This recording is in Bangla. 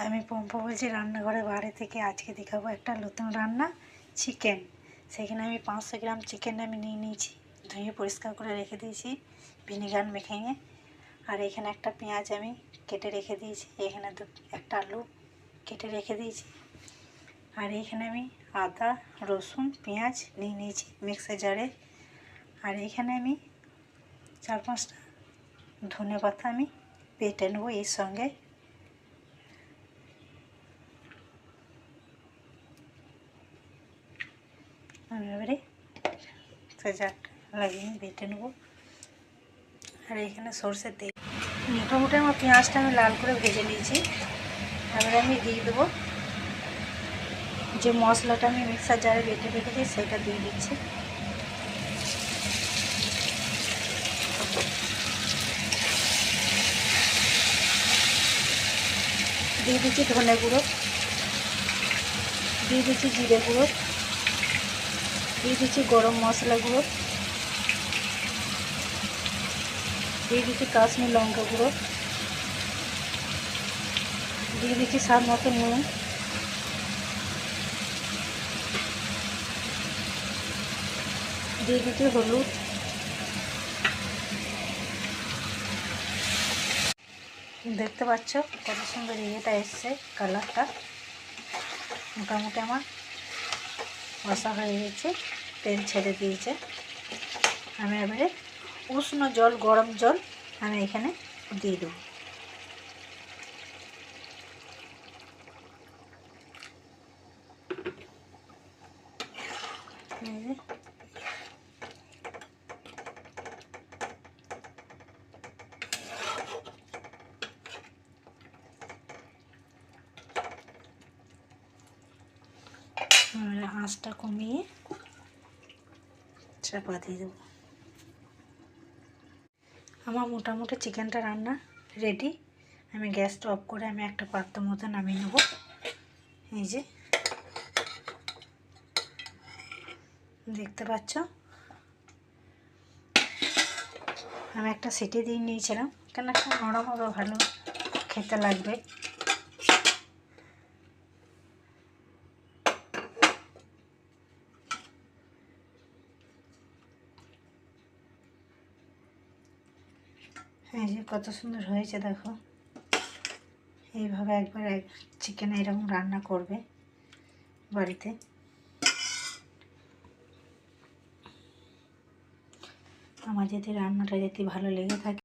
আমি পম্পা বলছি রান্নাঘরে বাইরে থেকে। আজকে দেখাবো একটা নতুন রান্না, চিকেন। সেখানে আমি 500 গ্রাম চিকেন আমি নিয়ে নিয়েছি, ধুয়ে পরিষ্কার করে রেখে দিয়েছি ভিনেগার মেখে। আর এখানে একটা পেঁয়াজ আমি কেটে রেখে দিয়েছি, এখানে একটা আলু কেটে রেখে দিয়েছি। আর এখানে আমি আদা রসুন পেঁয়াজ নিয়ে নিয়েছি মিক্সার জারে। আর এখানে আমি 4-5টা ধনে পাতা আমি বেটে নেবো এর সঙ্গে। আমি এবারে জারটা লাগিয়ে বেটে নেবো। আর এখানে সরষের তেল, মোটামুটি আমার পেঁয়াজটা আমি লাল করে ভেজে নিয়েছি। এবারে আমি দিয়ে দেবো যে মশলাটা আমি মিক্সার জারে বেটে রেখেছি সেটা দিয়ে দিচ্ছি। দিয়ে দিচ্ছি ধনে গুঁড়ো, দিয়ে দিচ্ছি জিরে গুঁড়ো, দিয়ে দিচ্ছি গরম মশলা গুঁড়ো, দিয়ে দিচ্ছি কাশ্মীর লঙ্কা গুঁড়ো, দিয়ে দিচ্ছি স্বাদ মতো নুন, দিয়ে দিচ্ছি হলুদ। দেখতে পাচ্ছ কত সুন্দর ইয়েটা এসছে, কালারটা। মোটামুটি আমার কষা হয়ে গেছে, তেল ছেড়ে দিয়েছে। আমি এবারে উষ্ণ জল, গরম জল আমি এখানে দিয়ে দেবো। আঁচটা কমিয়ে চাপা দিয়ে দেবো। আমার মোটামুটি চিকেনটা রান্না রেডি। আমি গ্যাসটা অফ করে আমি একটা পাত্র মতো নামিয়ে নেব। এই যে দেখতে পাচ্ছ, আমি একটা সিটি দিয়ে নিয়েছিলাম, কেন একটা নরম হবে, ভালো খেতে লাগবে। এই যে কত সুন্দর হয়েছে দেখো। এইভাবে একবার চিকেন এরকম রান্না করবে বাড়িতে। আমার যদি রান্নাটা যদি ভালো লেগে থাকে